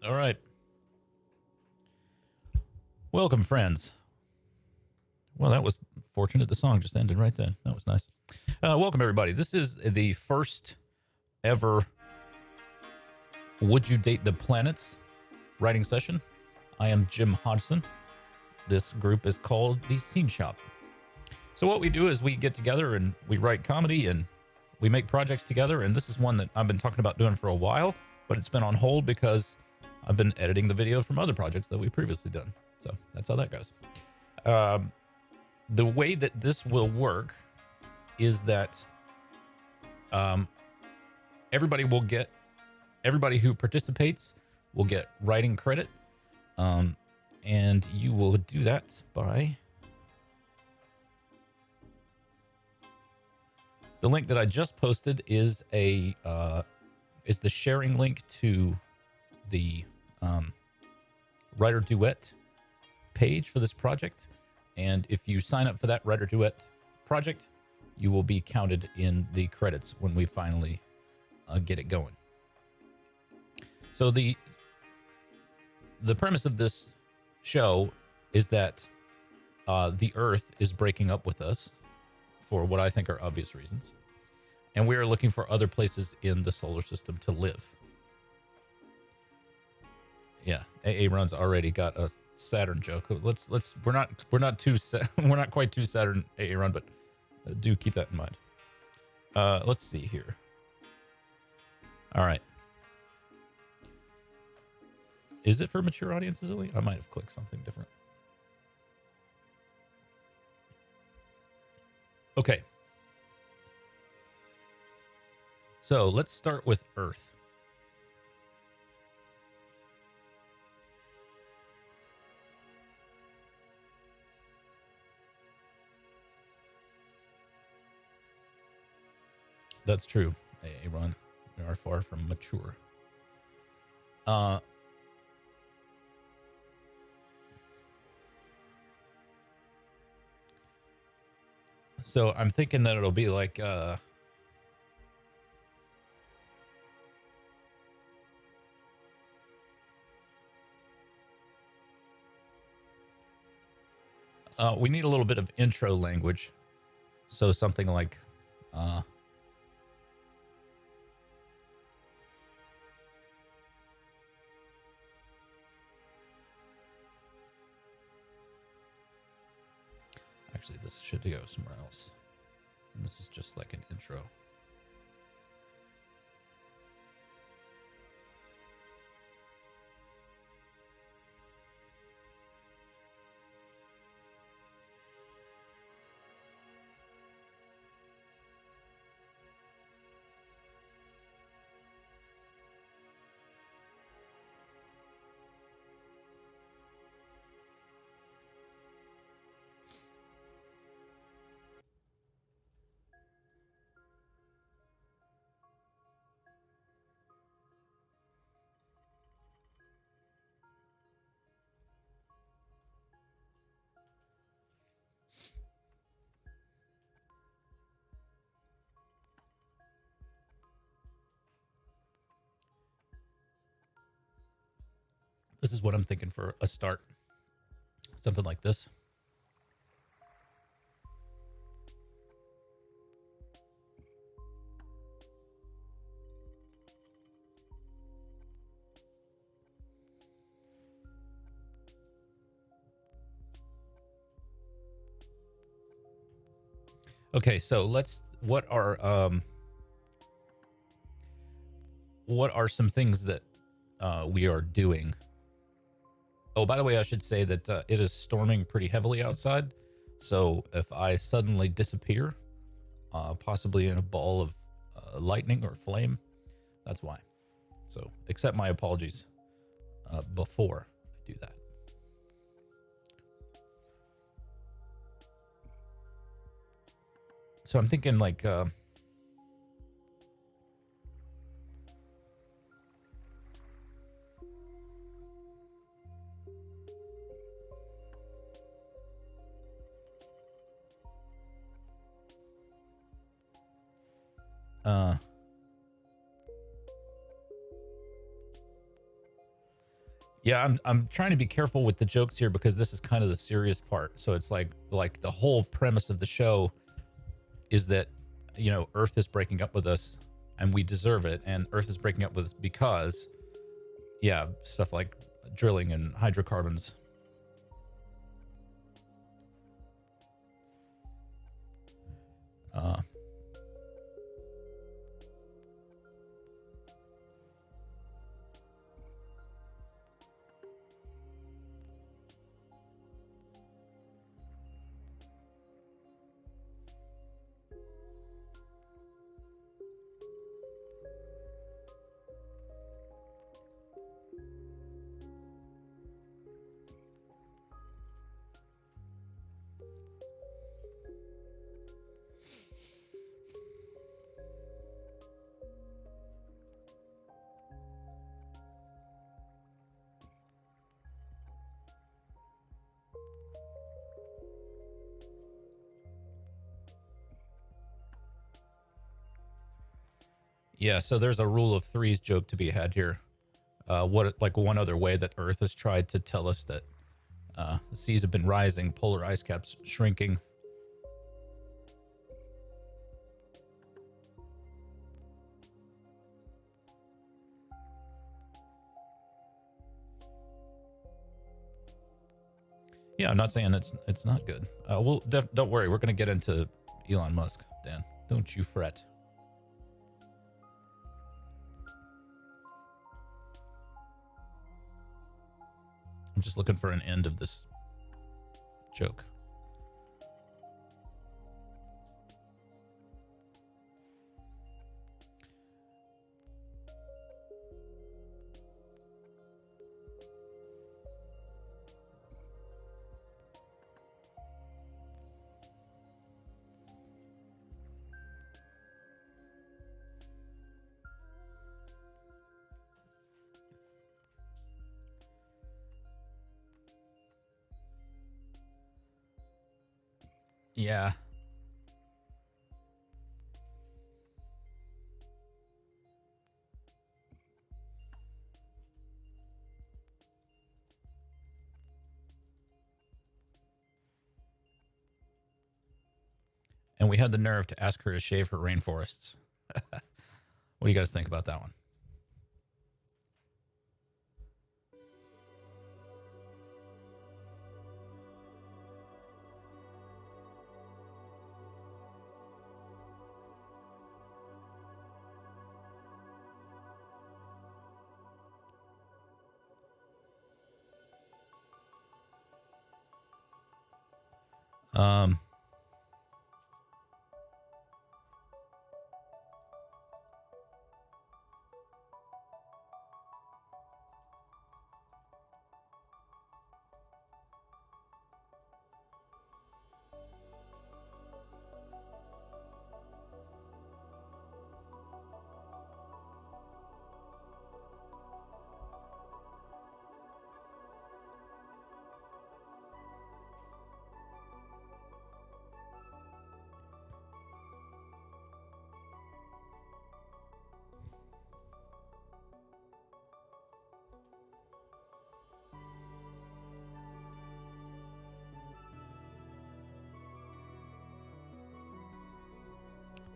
All right. Welcome, friends. Well, that was fortunate. The song just ended right then. That was nice. Welcome, everybody. This is the first ever Would You Date the Planets writing session. I am Jim Hodgson. This group is called the Scene Shop. So, what we do is we get together and we write comedy and we make projects together. And this is one that I've been talking about doing for a while, but it's been on hold because I've been editing the video from other projects that we've previously done. So, that's how that goes. The way that this will work is that everybody who participates will get writing credit, and you will do that by the link that I just posted is the sharing link to the writer duet page for this project. And if you sign up for that writer duet project, you will be counted in the credits when we finally get it going. So the premise of this show is that the Earth is breaking up with us for what I think are obvious reasons, and we are looking for other places in the solar system to live. Yeah, AA Run's already got a Saturn joke. We're not quite too Saturn, AA Run, but do keep that in mind. Let's see here. All right. Is it for mature audiences only? I might have clicked something different. Okay. So let's start with Earth. That's true, AA Run. We are far from mature. So I'm thinking that it'll be like we need a little bit of intro language. So something like actually, this should go somewhere else. And this is just like an intro. This is what I'm thinking for a start. Something like this. Okay, so what are some things that we are doing? Oh, by the way, I should say that it is storming pretty heavily outside. So if I suddenly disappear, possibly in a ball of lightning or flame, that's why. So accept my apologies before I do that. So I'm thinking like Yeah, I'm trying to be careful with the jokes here because this is kind of the serious part. So it's like the whole premise of the show is that, you know, Earth is breaking up with us and we deserve it, and Earth is breaking up with us because, yeah, stuff like drilling and hydrocarbons. Uh, yeah, so there's a rule of threes joke to be had here. What like one other way that Earth has tried to tell us that the seas have been rising, polar ice caps shrinking. Yeah, I'm not saying it's not good. Don't worry, we're gonna get into Elon Musk, Dan. Don't you fret. I'm just looking for an end of this joke. Yeah. And we had the nerve to ask her to shave her rainforests. What do you guys think about that one? Um,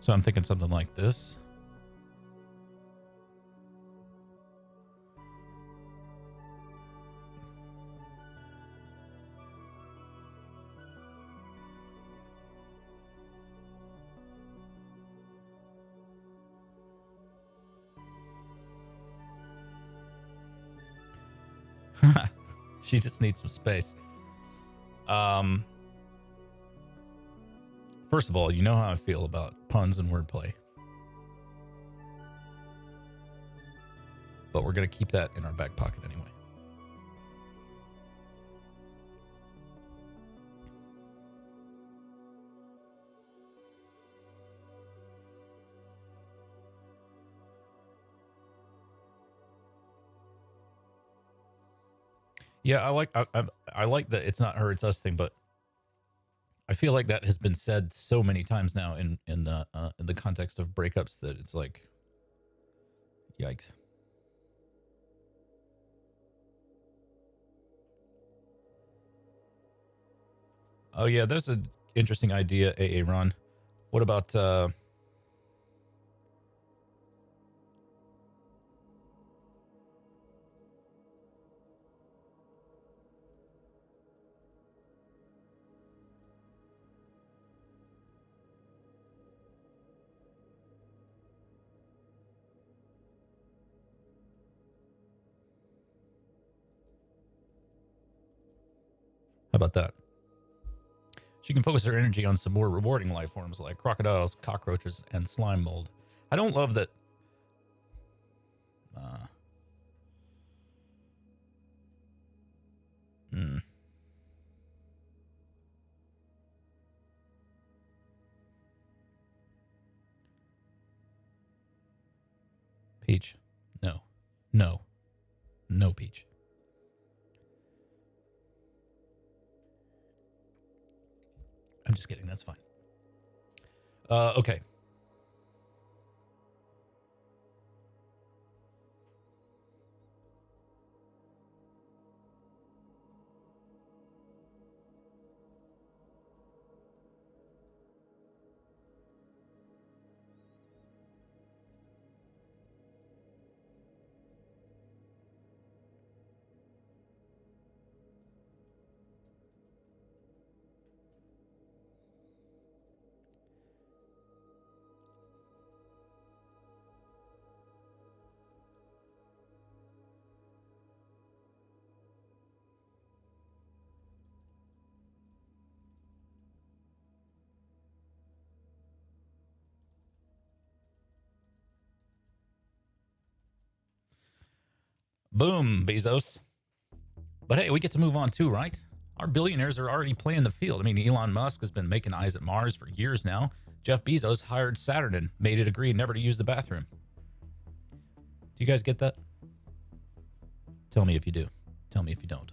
so I'm thinking something like this. She just needs some space. Um, First of all, you know how I feel about puns and wordplay. But we're going to keep that in our back pocket anyway. Yeah, I like that it's not her, it's us thing, but I feel like that has been said so many times now in the context of breakups that it's like, yikes. Oh yeah, there's an interesting idea, AA Ron. What about how about that? She can focus her energy on some more rewarding life forms like crocodiles, cockroaches, and slime mold. I don't love that. Uh, hmm. Peach. No. No. No, Peach. I'm just kidding. That's fine. Okay. Boom, Bezos. But hey, we get to move on too, right? Our billionaires are already playing the field. I mean, Elon Musk has been making eyes at Mars for years now. Jeff Bezos hired Saturn and made it agree never to use the bathroom. Do you guys get that? Tell me if you do. Tell me if you don't.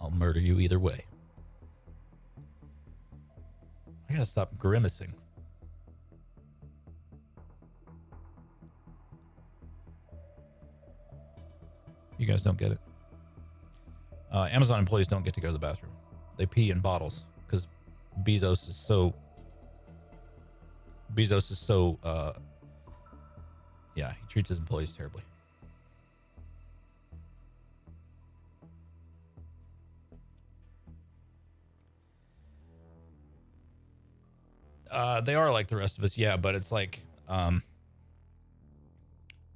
I'll murder you either way. I gotta stop grimacing. You guys don't get it. Amazon employees don't get to go to the bathroom. They pee in bottles because Bezos is so. Yeah, he treats his employees terribly. They are like the rest of us, yeah, but it's like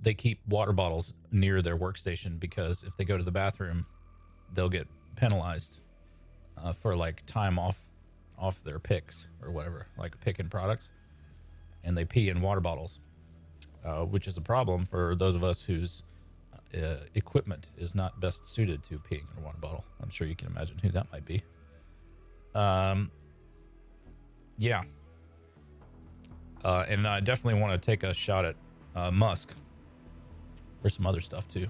they keep water bottles near their workstation because if they go to the bathroom, they'll get penalized for like time off their picks or whatever, like picking products, and they pee in water bottles, which is a problem for those of us whose equipment is not best suited to peeing in a water bottle. I'm sure you can imagine who that might be. Yeah. And I definitely want to take a shot at Musk for some other stuff too.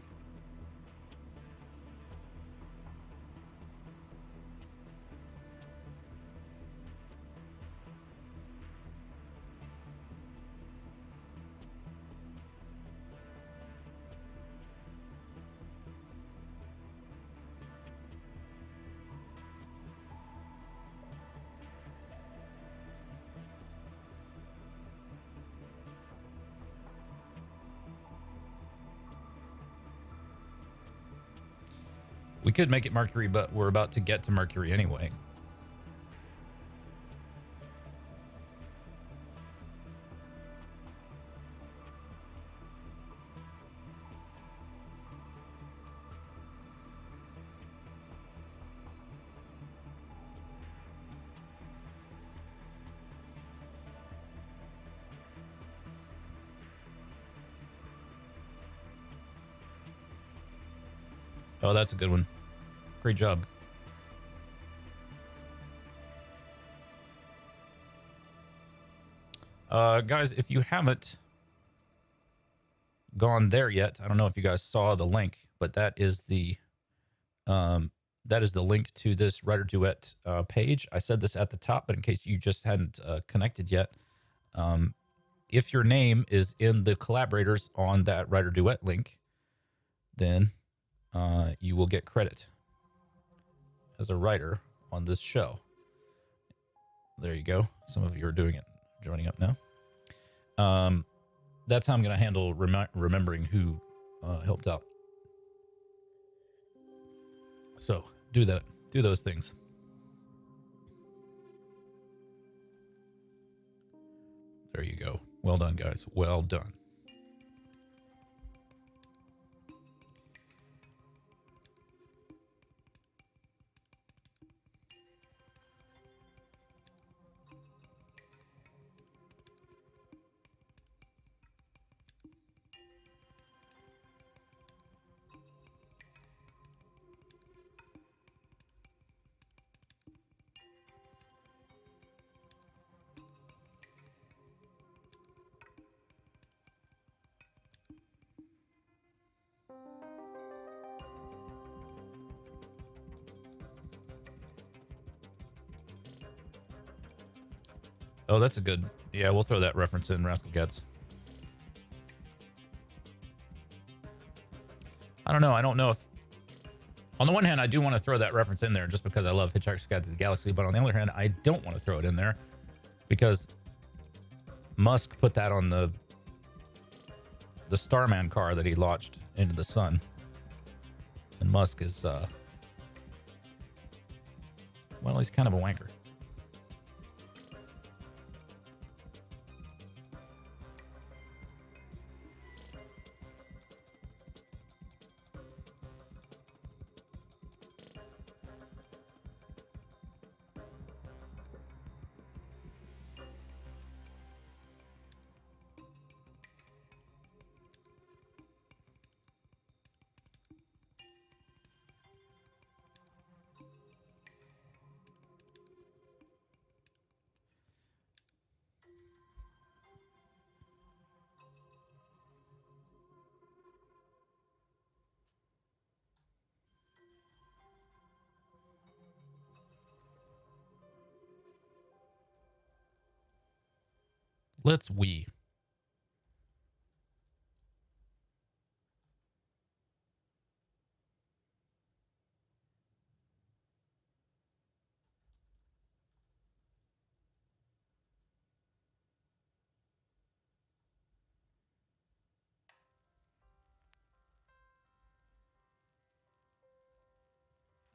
We could make it Mercury, but we're about to get to Mercury anyway. Oh, that's a good one. Great job. Guys, if you haven't gone there yet, I don't know if you guys saw the link, but that is the link to this Writer Duet page. I said this at the top, but in case you just hadn't connected yet, if your name is in the collaborators on that Writer Duet link, then you will get credit as a writer on this show. There you go. Some of you are doing it, joining up now. That's how I'm going to handle remembering who helped out. So do that. Do those things. There you go. Well done, guys. Well done. Oh, that's a good... Yeah, we'll throw that reference in, Rascal Cats. I don't know. I don't know if... On the one hand, I do want to throw that reference in there just because I love Hitchhiker's Guide to the Galaxy, but on the other hand, I don't want to throw it in there because Musk put that on the Starman car that he launched into the sun. And Musk is, well, he's kind of a wanker. Let's we.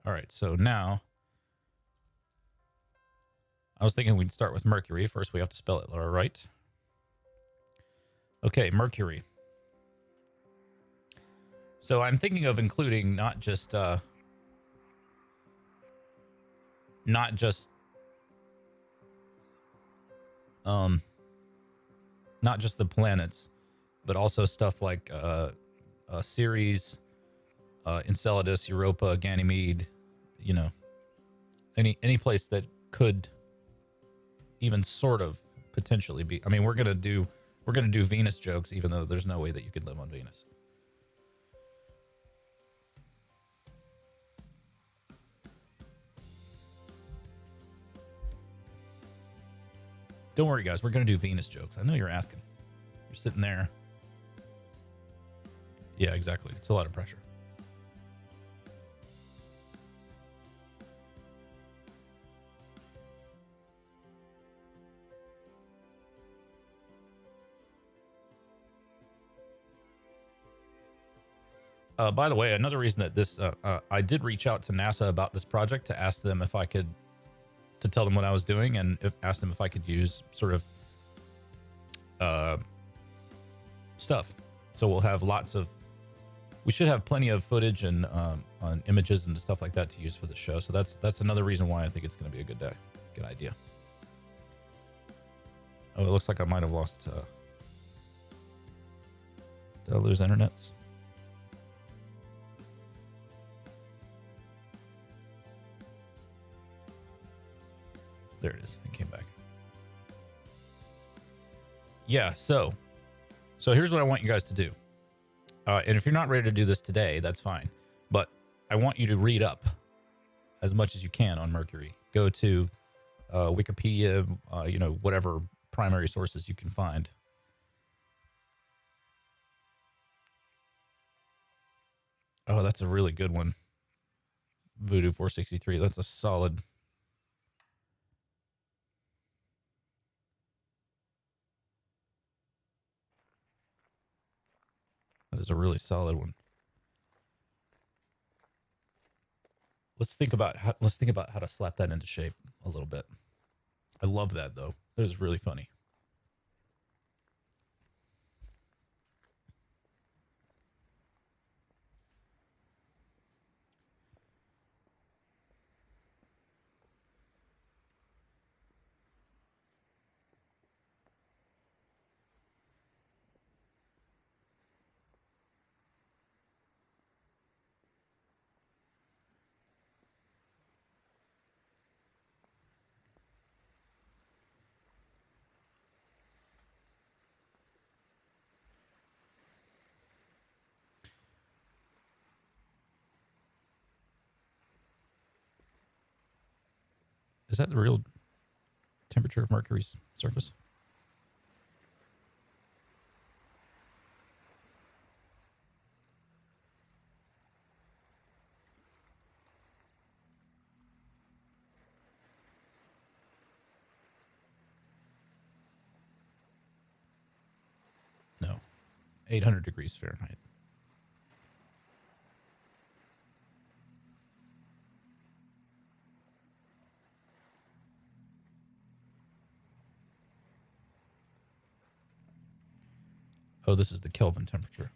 All right, so now I was thinking we'd start with Mercury. First, we have to spell it, all right? Okay, Mercury. So I'm thinking of including not just the planets, but also stuff like Ceres, Enceladus, Europa, Ganymede, you know, any place that could even sort of potentially be. I mean, we're gonna do Venus jokes, even though there's no way that you could live on Venus. Don't worry, guys. We're gonna do Venus jokes. I know you're asking. You're sitting there. Yeah, exactly. It's a lot of pressure. By the way, another reason that this, I did reach out to NASA about this project to ask them if I could, to tell them what I was doing, and ask them if I could use sort of stuff. So we'll have we should have plenty of footage and on images and stuff like that to use for the show. So that's another reason why I think it's going to be a good day. Good idea. Oh, it looks like I might have lost. Did I lose internets? There it is. It came back. Yeah, so here's what I want you guys to do. And if you're not ready to do this today, that's fine. But I want you to read up as much as you can on Mercury. Go to Wikipedia, whatever primary sources you can find. Oh, that's a really good one. Voodoo 463. That's a solid. was a really solid one. Let's think about how to slap that into shape a little bit. I love that though. That is really funny. Is that the real temperature of Mercury's surface? No. 800 degrees Fahrenheit. Oh, this is the Kelvin temperature.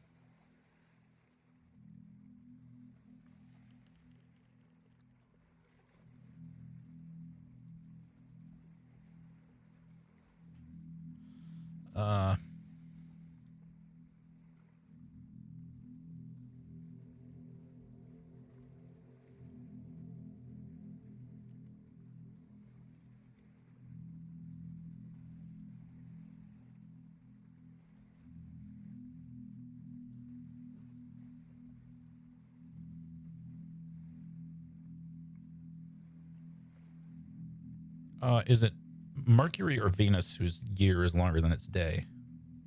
Is it Mercury or Venus whose year is longer than its day?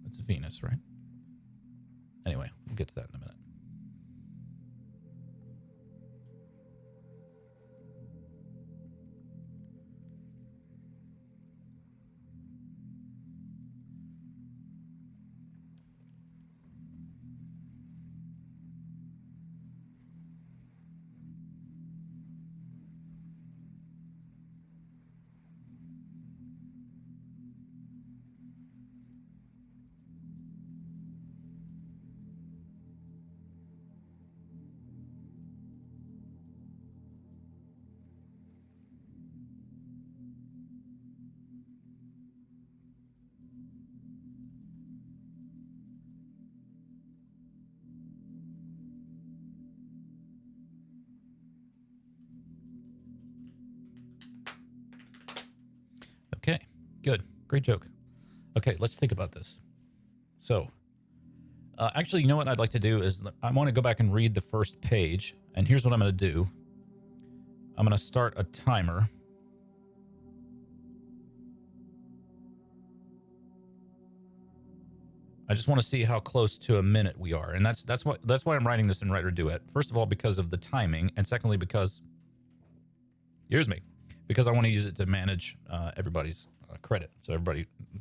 It's Venus, right? Anyway, we'll get to that in a minute. Okay, good. Great joke. Okay, let's think about this. So, actually, you know what I'd like to do is I want to go back and read the first page. And here's what I'm going to do. I'm going to start a timer. I just want to see how close to a minute we are. And that's why I'm writing this in Writer Duet. First of all, because of the timing. And secondly, because, here's me. Because I want to use it to manage everybody's credit.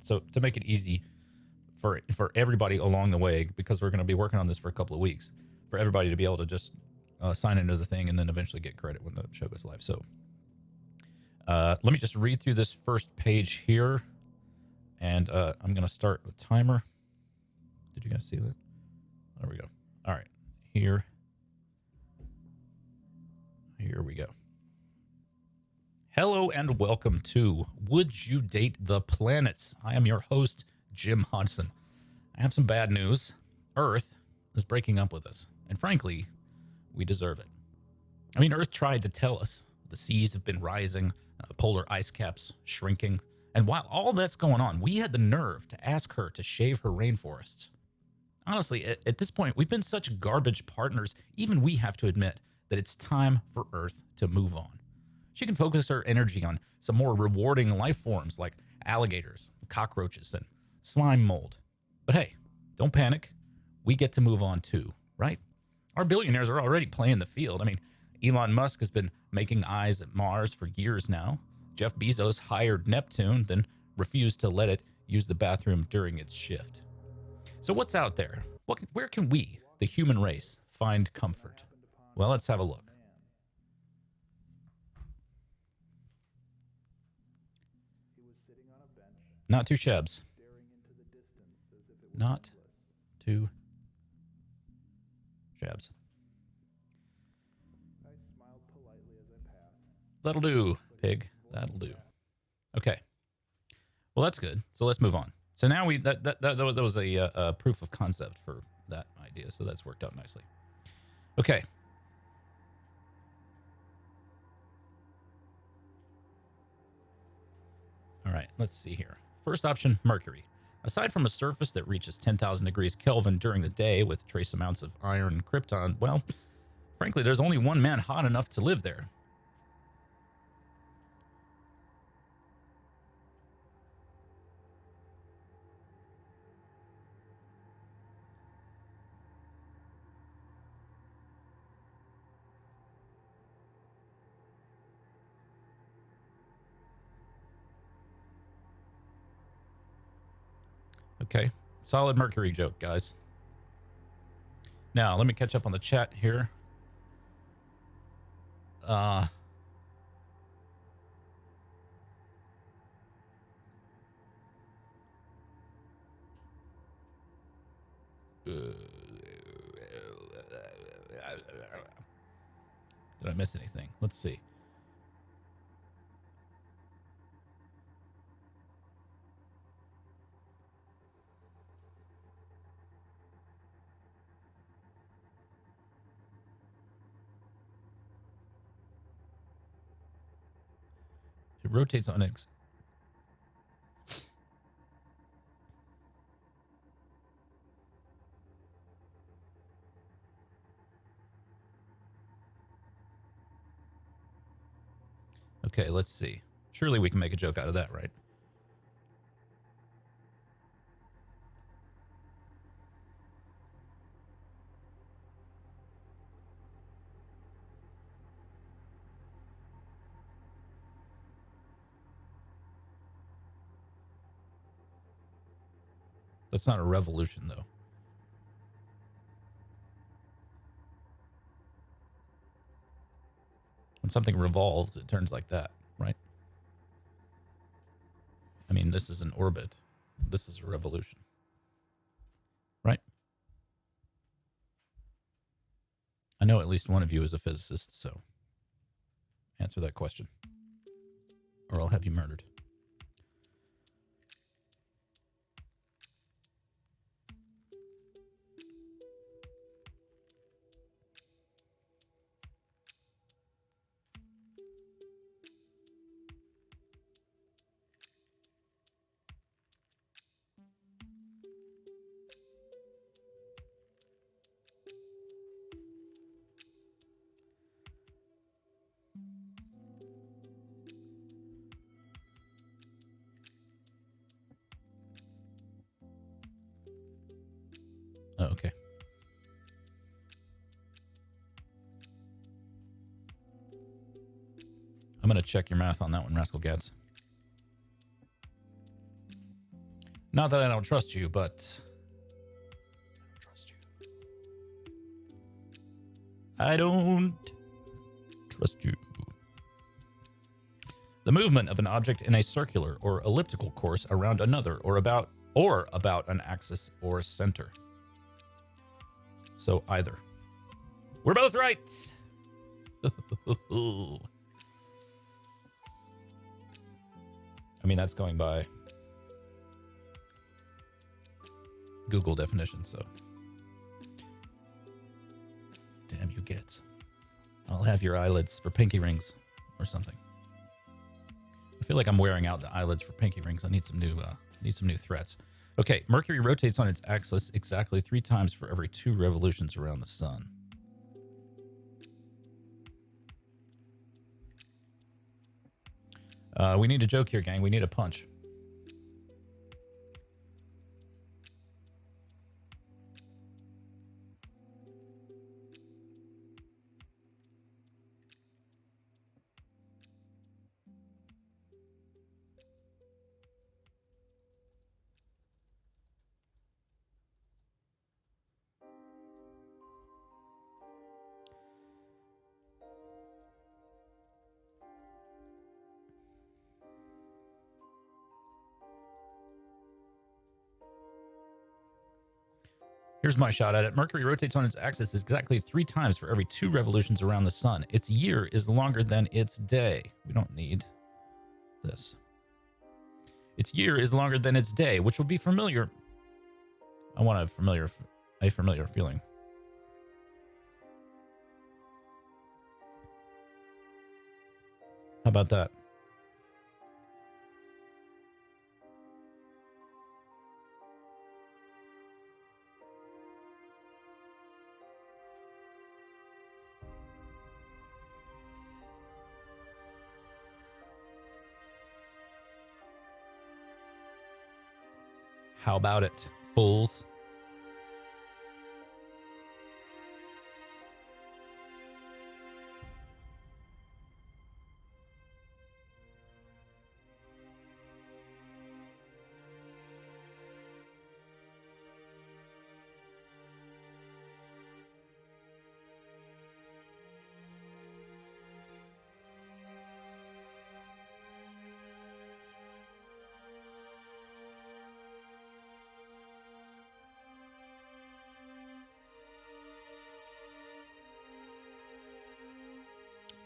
So to make it easy for everybody along the way, because we're going to be working on this for a couple of weeks, for everybody to be able to just sign into the thing and then eventually get credit when the show goes live. So let me just read through this first page here, and I'm going to start a timer. Did you guys see that? There we go. All right, here we go. Hello and welcome to Would You Date the Planets? I am your host, Jim Hodson. I have some bad news. Earth is breaking up with us, and frankly, we deserve it. I mean, Earth tried to tell us. The seas have been rising, polar ice caps shrinking, and while all that's going on, we had the nerve to ask her to shave her rainforests. Honestly, at this point, we've been such garbage partners, even we have to admit that it's time for Earth to move on. She can focus her energy on some more rewarding life forms like alligators, cockroaches, and slime mold. But hey, don't panic. We get to move on too, right? Our billionaires are already playing the field. I mean, Elon Musk has been making eyes at Mars for years now. Jeff Bezos hired Neptune, then refused to let it use the bathroom during its shift. So what's out there? Where can we, the human race find comfort? Well, let's have a look. Not too shabs. Not too shabs. That'll do, pig. That'll do. Okay. Well, that's good. So let's move on. So now that was a proof of concept for that idea. So that's worked out nicely. Okay. All right. Let's see here. First option, Mercury. Aside from a surface that reaches 10,000 degrees Kelvin during the day with trace amounts of iron and krypton, well, frankly, there's only one man hot enough to live there. Okay. Solid Mercury joke, guys. Now, let me catch up on the chat here. Did I miss anything? Let's see. It rotates on X. Okay, let's see. Surely we can make a joke out of that, right? That's not a revolution, though. When something revolves, it turns like that, right? I mean, this is an orbit. This is a revolution, right? I know at least one of you is a physicist, so answer that question, or I'll have you murdered. Oh, okay. I'm going to check your math on that one, Rascal Gads. Not that I don't trust you, but I don't trust you. The movement of an object in a circular or elliptical course around another or about an axis or center. So either. We're both right. I mean, that's going by Google definition, so. Damn you gets. I'll have your eyelids for pinky rings or something. I feel like I'm wearing out the eyelids for pinky rings. I need some new threats. Okay, Mercury rotates on its axis exactly 3 times for every 2 revolutions around the sun. We need a joke here, gang. We need a punch. Here's my shot at it. Mercury rotates on its axis exactly 3 times for every 2 revolutions around the sun. Its year is longer than its day. We don't need this. Its year is longer than its day, which will be familiar. I want a familiar feeling. How about that? How about it, fools?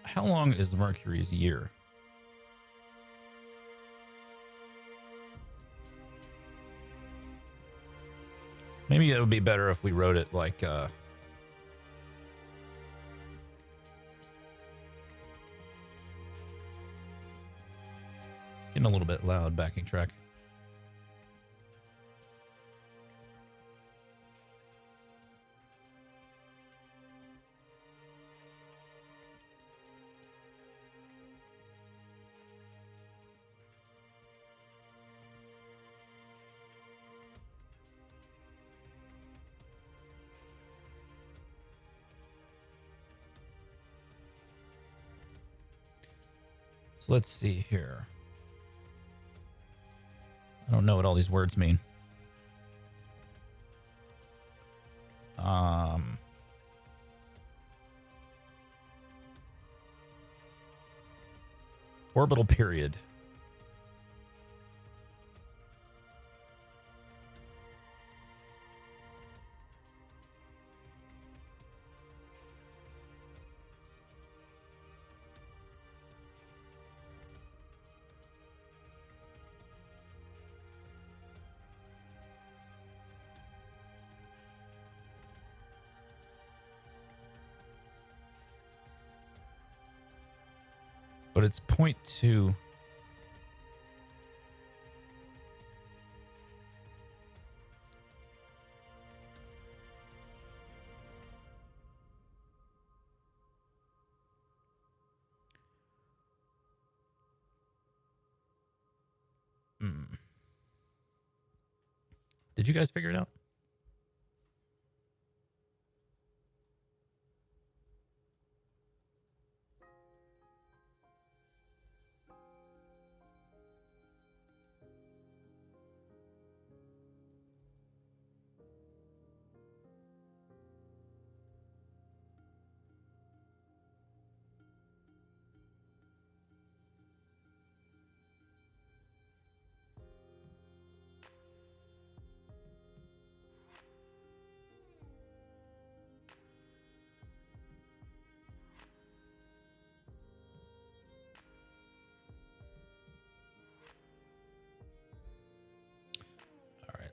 How long is Mercury's year? Maybe it would be better if we wrote it like getting a little bit loud backing track. So let's see here. I don't know what all these words mean. Orbital period. But it's 0.2. Did you guys figure it out?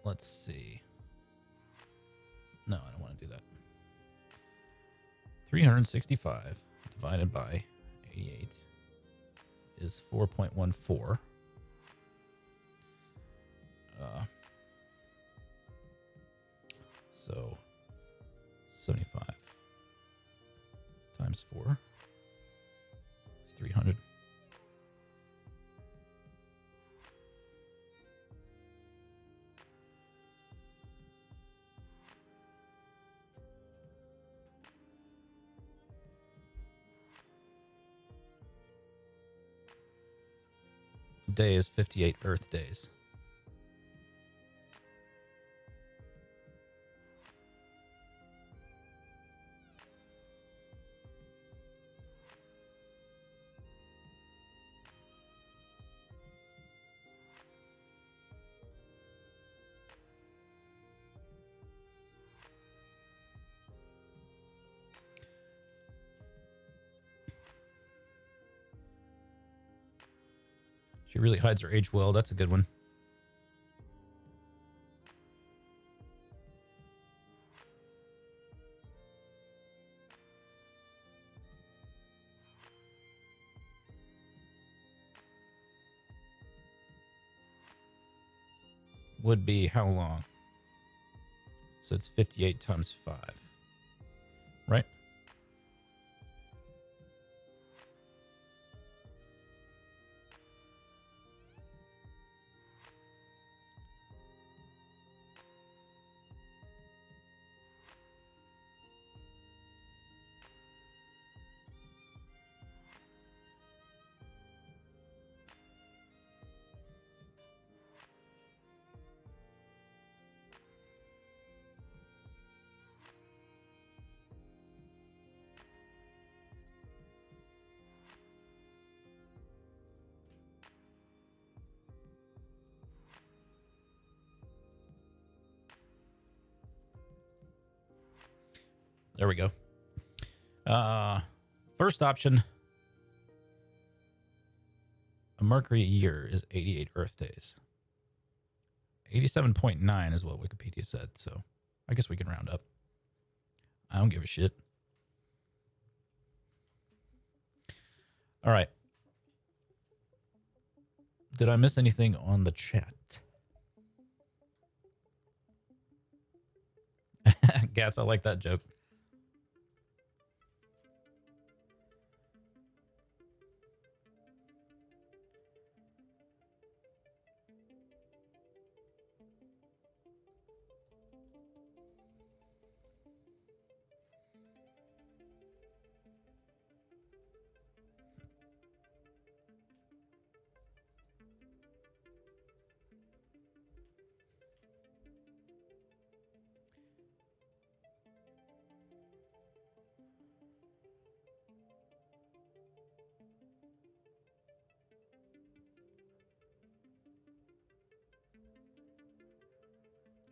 Let's see. No, I don't want to do that. 365 divided by 88 is 4.14. So 75 times 4 is 300. Day is 58 Earth days. She really hides her age well. That's a good one. Would be how long? So it's 58 times 5. Right? There we go. First option. A Mercury year is 88 Earth days. 87.9 is what Wikipedia said, so I guess we can round up. I don't give a shit. All right. Did I miss anything on the chat? Gats, I like that joke.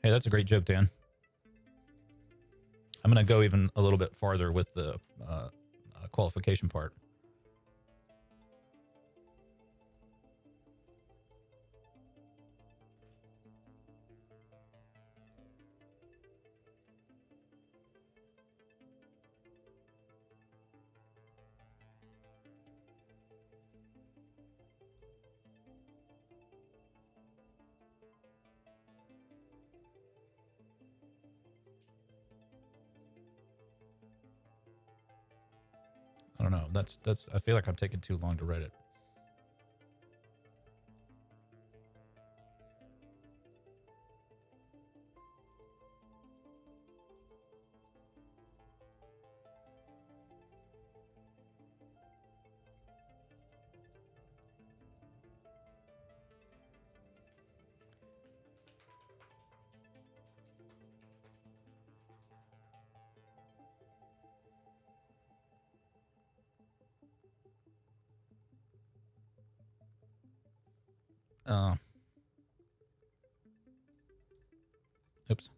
Hey, that's a great joke, Dan. I'm going to go even a little bit farther with the qualification part. I don't know. That's. I feel like I'm taking too long to write it. Oops.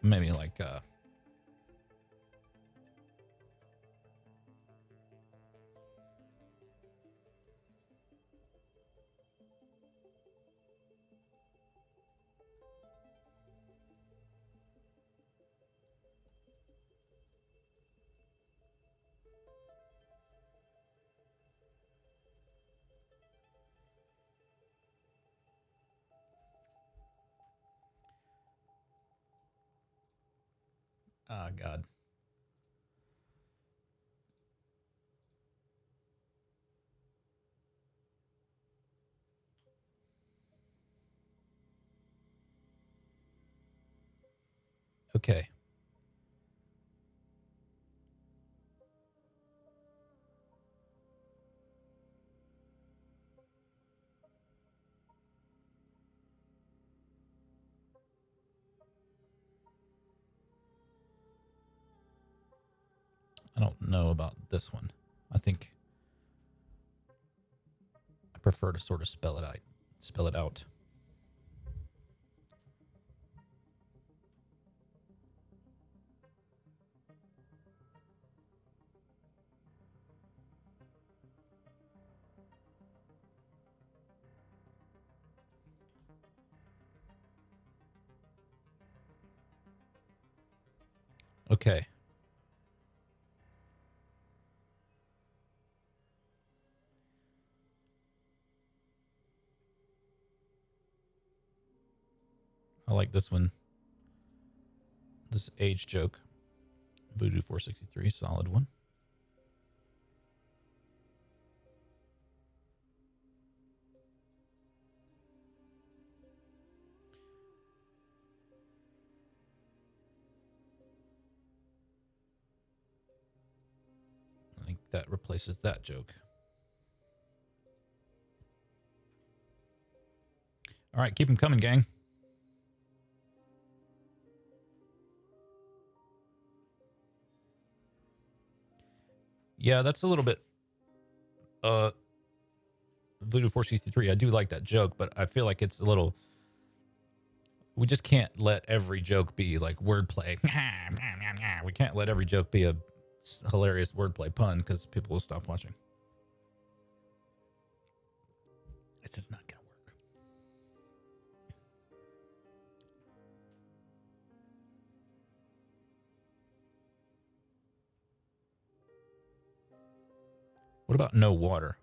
Maybe like Ah, God. Okay. I don't know about this one. I think I prefer to sort of spell it out. Spell it out. Okay. I like this one. This age joke. Voodoo 463, solid one. I think that replaces that joke. All right, keep them coming, gang. Yeah, that's a little bit Voodoo 463. I do like that joke, but I feel like it's a little, we just can't let every joke be like wordplay. We can't let every joke be a hilarious wordplay pun because people will stop watching. It's just not gonna work. What about no water?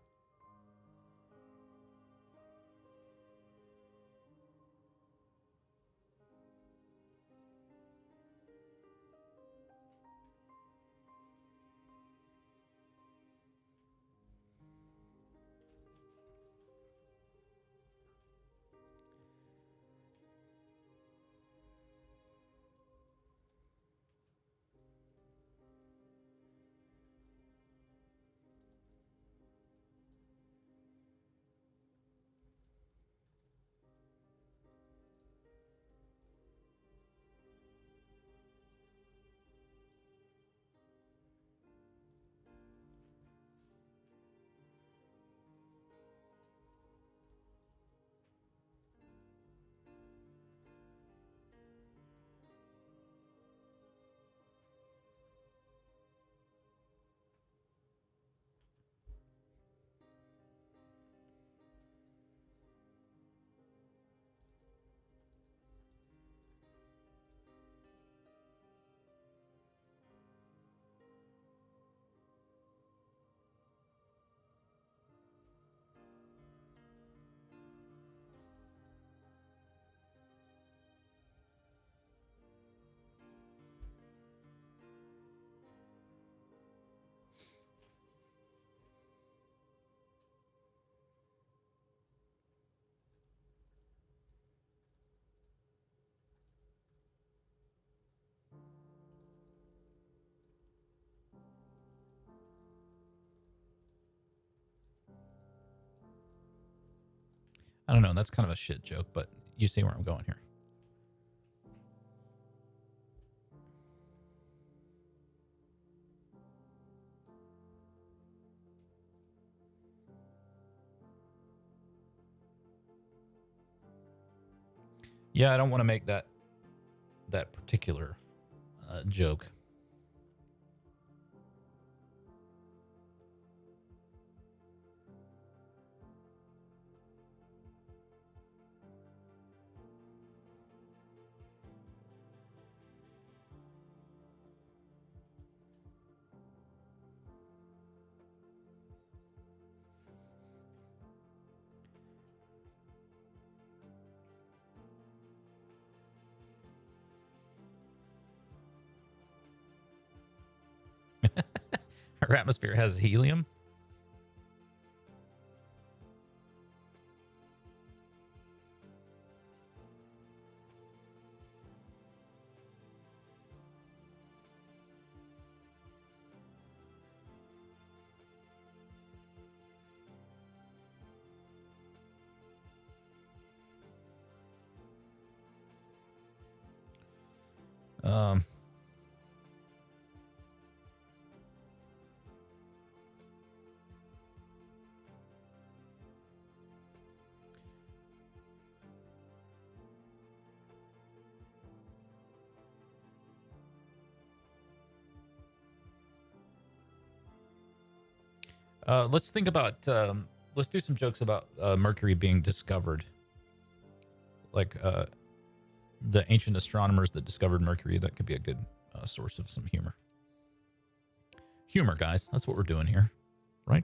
I don't know. That's kind of a shit joke, but you see where I'm going here. Yeah, I don't want to make that particular joke. Our atmosphere has helium. Um, let's think about let's do some jokes about Mercury being discovered, like the ancient astronomers that discovered Mercury. That could be a good source of some humor. Humor, guys. That's what we're doing here, right?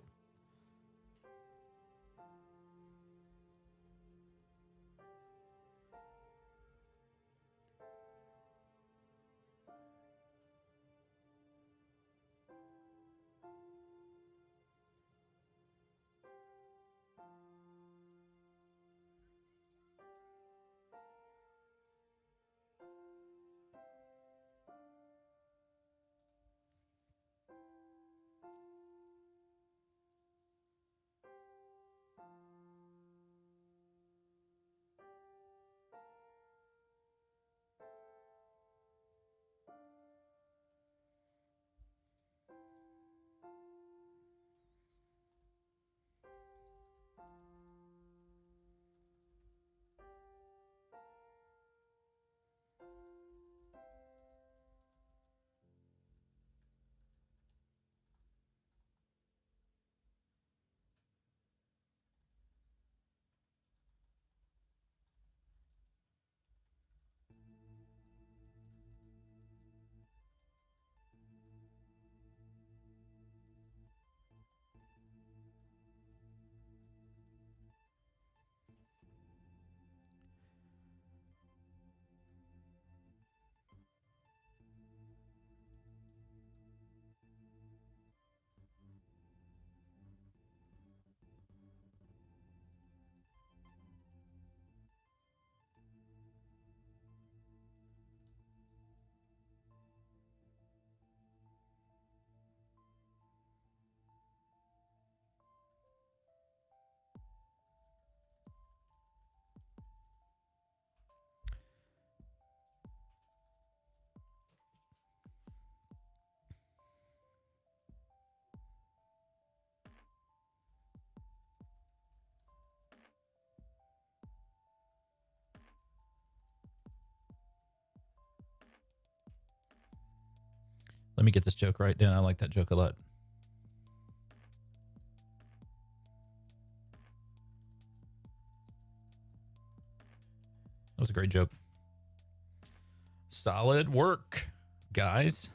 Let me get this joke right down. I like that joke a lot. That was a great joke. Solid work, guys.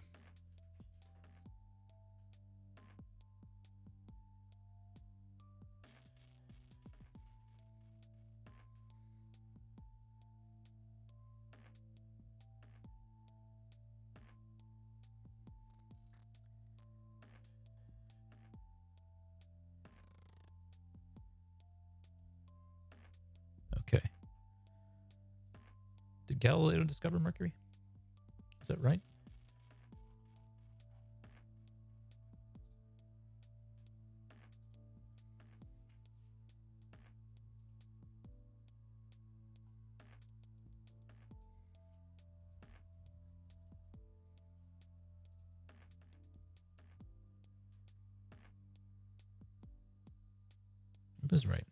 Okay. Did Galileo discover Mercury? Is that right? It is right.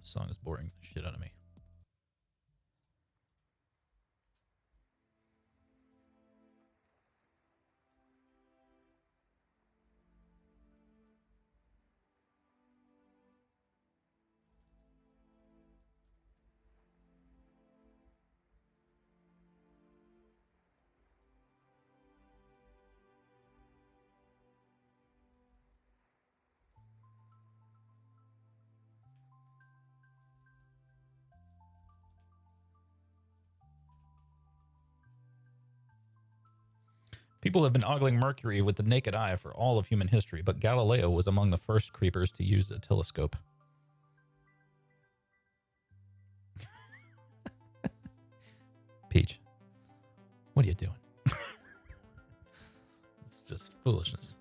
This song is boring the shit out of me. People have been ogling Mercury with the naked eye for all of human history, but Galileo was among the first creepers to use a telescope. Peach, what are you doing? It's just foolishness.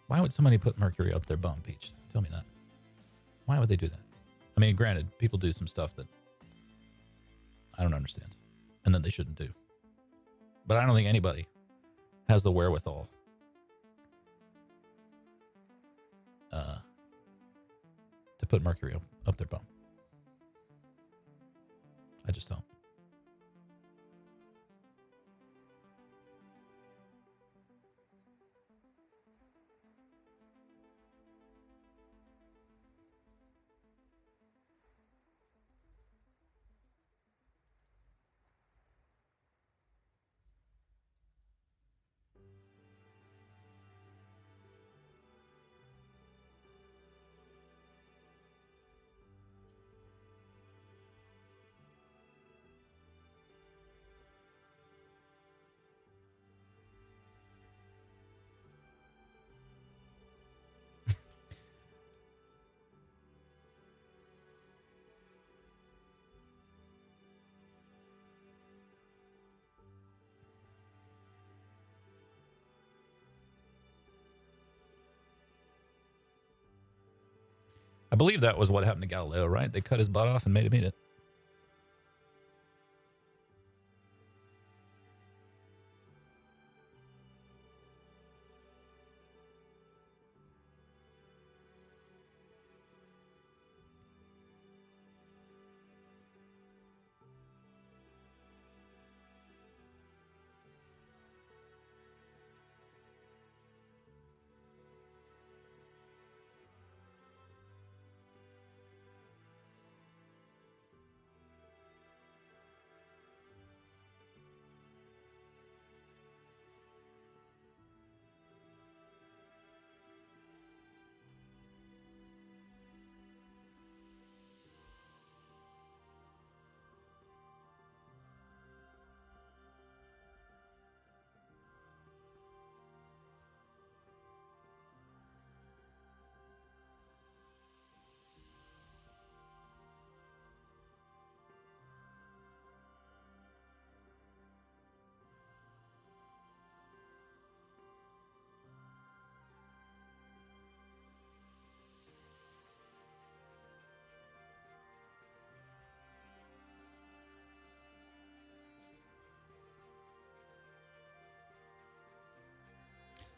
Why would somebody put Mercury up their bum, Peach? Tell me that. Why would they do that? I mean, granted, people do some stuff that I don't understand and that they shouldn't do. But I don't think anybody has the wherewithal to put Mercury up their bum. I just don't. I believe that was what happened to Galileo, right? They cut his butt off and made him eat it.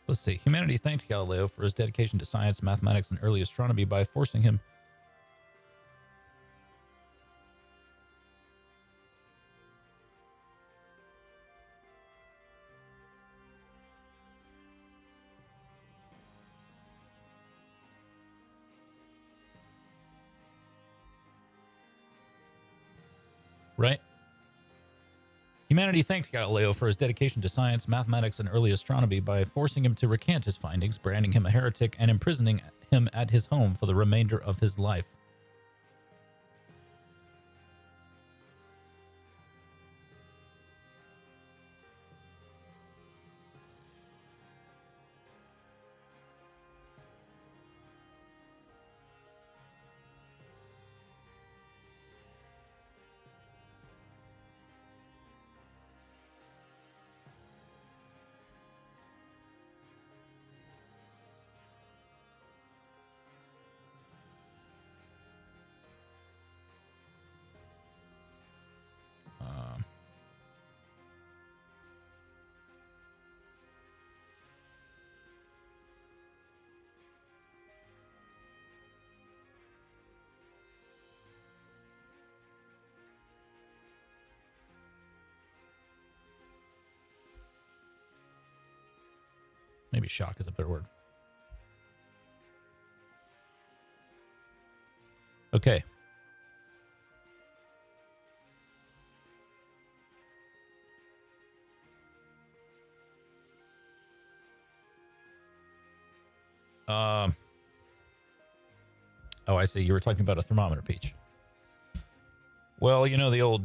Let's see. Humanity thanked Galileo for his dedication to science, mathematics, and early astronomy by forcing him. Right? Humanity thanked Galileo for his dedication to science, mathematics, and early astronomy by forcing him to recant his findings, branding him a heretic, and imprisoning him at his home for the remainder of his life. Maybe shock is a better word. Okay. Oh, I see. You were talking about a thermometer, Peach. Well, you know, the old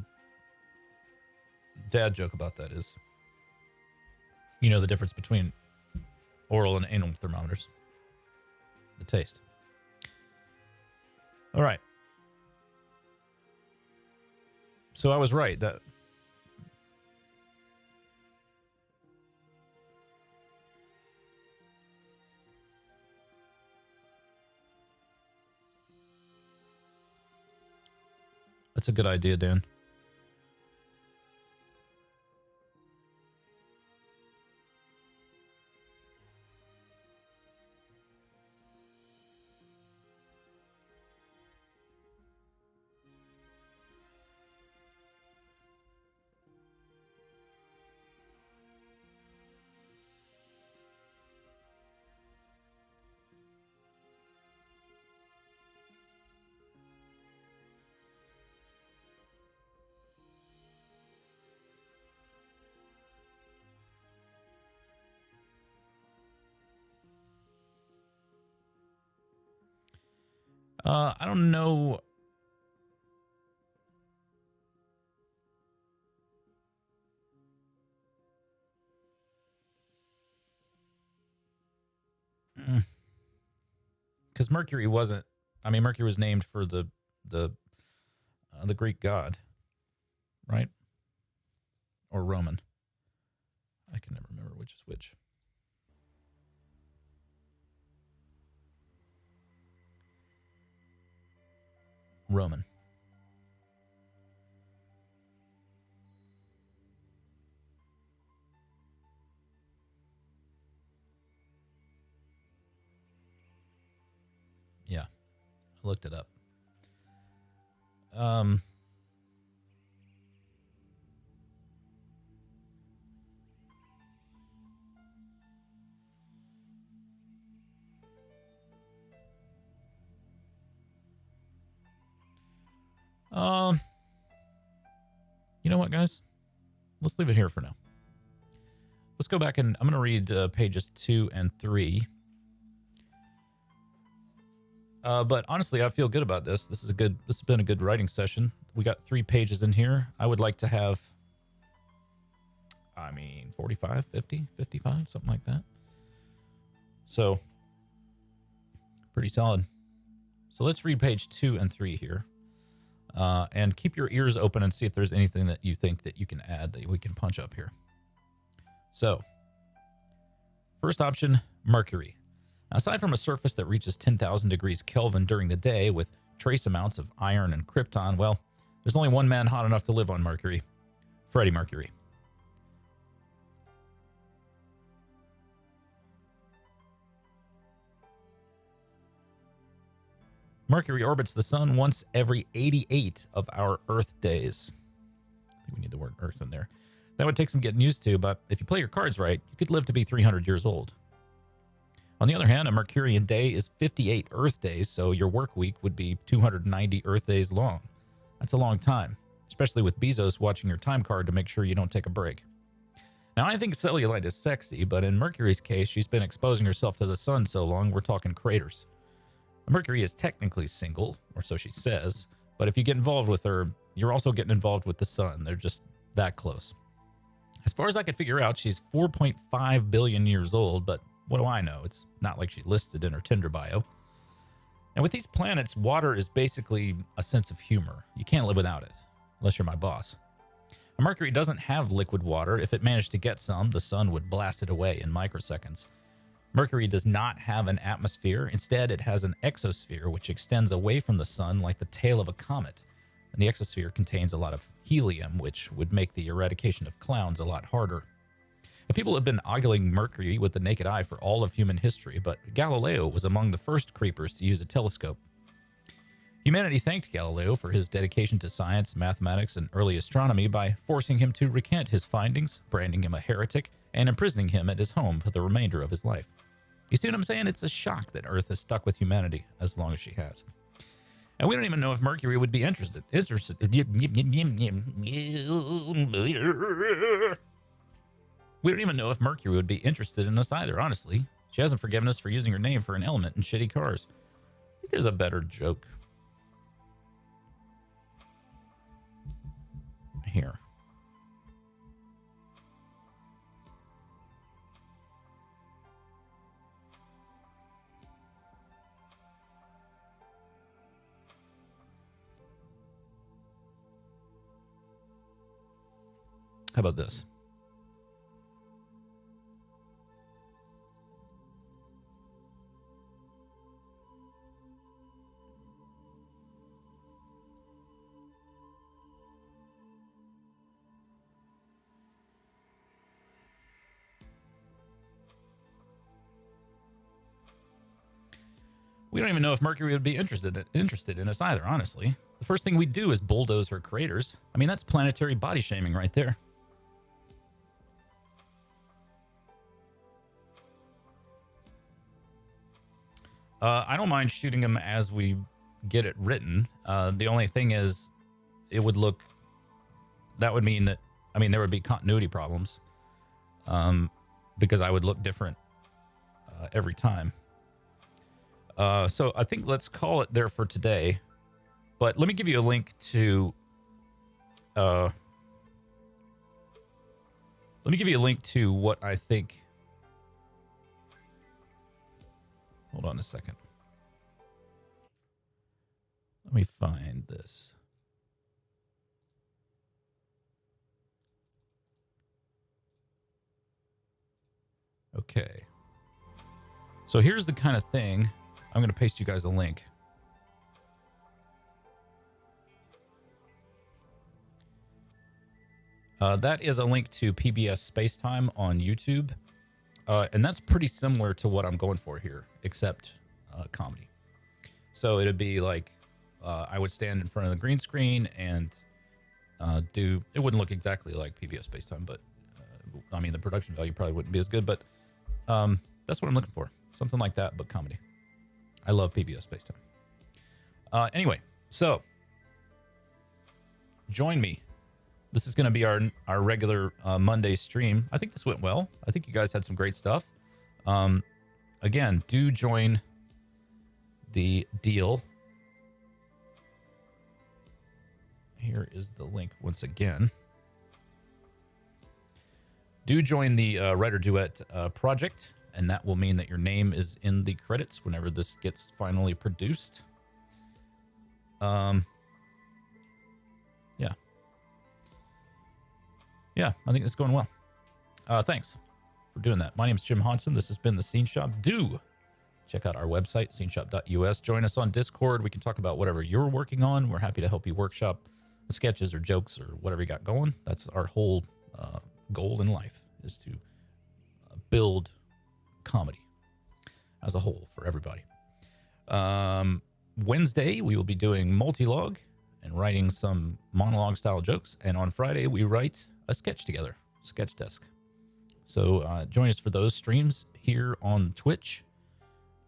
dad joke about that is, you know, the difference between oral and anal thermometers. The taste. All right. So I was right. That's a good idea, Dan. I don't know. Because Mercury wasn't. I mean, Mercury was named for the Greek god, right? Or Roman. I can never remember which is which. Roman. Yeah, I looked it up. You know what, guys? Let's leave it here for now. Let's go back and I'm going to read pages 2 and 3. But honestly, I feel good about this. This has been a good writing session. We got 3 pages in here. I would like to have, 45, 50, 55, something like that. So, pretty solid. So let's read page 2 and 3 here. And keep your ears open and see if there's anything that you think that you can add that we can punch up here. So, first option, Mercury. Aside from a surface that reaches 10,000 degrees Kelvin during the day with trace amounts of iron and krypton, well, there's only one man hot enough to live on Mercury, Freddie Mercury. Mercury orbits the sun once every 88 of our Earth days. I think we need the word Earth in there. That would take some getting used to, but if you play your cards right, you could live to be 300 years old. On the other hand, a Mercurian day is 58 Earth days, so your work week would be 290 Earth days long. That's a long time, especially with Bezos watching your time card to make sure you don't take a break. Now, I think cellulite is sexy, but in Mercury's case, she's been exposing herself to the sun so long, we're talking craters. Mercury is technically single, or so she says, but if you get involved with her, you're also getting involved with the sun. They're just that close. As far as I could figure out, she's 4.5 billion years old, but what do I know? It's not like she listed in her Tinder bio. And with these planets, water is basically a sense of humor. You can't live without it, unless you're my boss. Mercury doesn't have liquid water. If it managed to get some, the sun would blast it away in microseconds. Mercury does not have an atmosphere. Instead, it has an exosphere, which extends away from the sun like the tail of a comet. And the exosphere contains a lot of helium, which would make the eradication of clowns a lot harder. And people have been ogling Mercury with the naked eye for all of human history, but Galileo was among the first creepers to use a telescope. Humanity thanked Galileo for his dedication to science, mathematics, and early astronomy by forcing him to recant his findings, branding him a heretic, and imprisoning him at his home for the remainder of his life. You see what I'm saying? It's a shock that Earth has stuck with humanity as long as she has. And we don't even know if Mercury would be interested. We don't even know if Mercury would be interested in us either, honestly. She hasn't forgiven us for using her name for an element in shitty cars. I think there's a better joke here. How about this? We don't even know if Mercury would be interested in us either, honestly. The first thing we do is bulldoze her creators. I mean, that's planetary body shaming right there. I don't mind shooting them as we get it written. The only thing is, it would look... That would mean that... I mean, there would be continuity problems. Because I would look different every time. So I think let's call it there for today. But let me give you a link to... let me give you a link to what I think... Hold on a second. Let me find this. Okay. So here's the kind of thing. I'm going to paste you guys a link. That is a link to PBS Spacetime on YouTube. And that's pretty similar to what I'm going for here, except comedy. So it'd be like, I would stand in front of the green screen and do... It wouldn't look exactly like PBS Spacetime, but I mean, the production value probably wouldn't be as good, but that's what I'm looking for. Something like that, but comedy. I love PBS Spacetime. Anyway, so join me. This is going to be our regular Monday stream. I think this went well. I think you guys had some great stuff. Again, do join the deal. Here is the link once again. Do join the Writer Duet project, and that will mean that your name is in the credits whenever this gets finally produced. Yeah, I think it's going well. Thanks for doing that. My name is Jim Hodson. This has been the Scene Shop. Do check out our website, sceneshop.us. Join us on Discord. We can talk about whatever you're working on. We're happy to help you workshop the sketches or jokes or whatever you got going. That's our whole goal in life, is to build comedy as a whole for everybody. Wednesday, we will be doing multi-log and writing some monologue style jokes. And on Friday, we write a sketch together, Sketch Desk. So join us for those streams here on Twitch.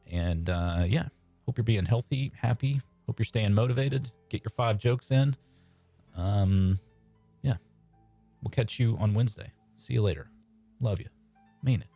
And yeah, hope you're being healthy, happy. Hope you're staying motivated. Get your 5 jokes in. Yeah, we'll catch you on Wednesday. See you later. Love you. Mean it.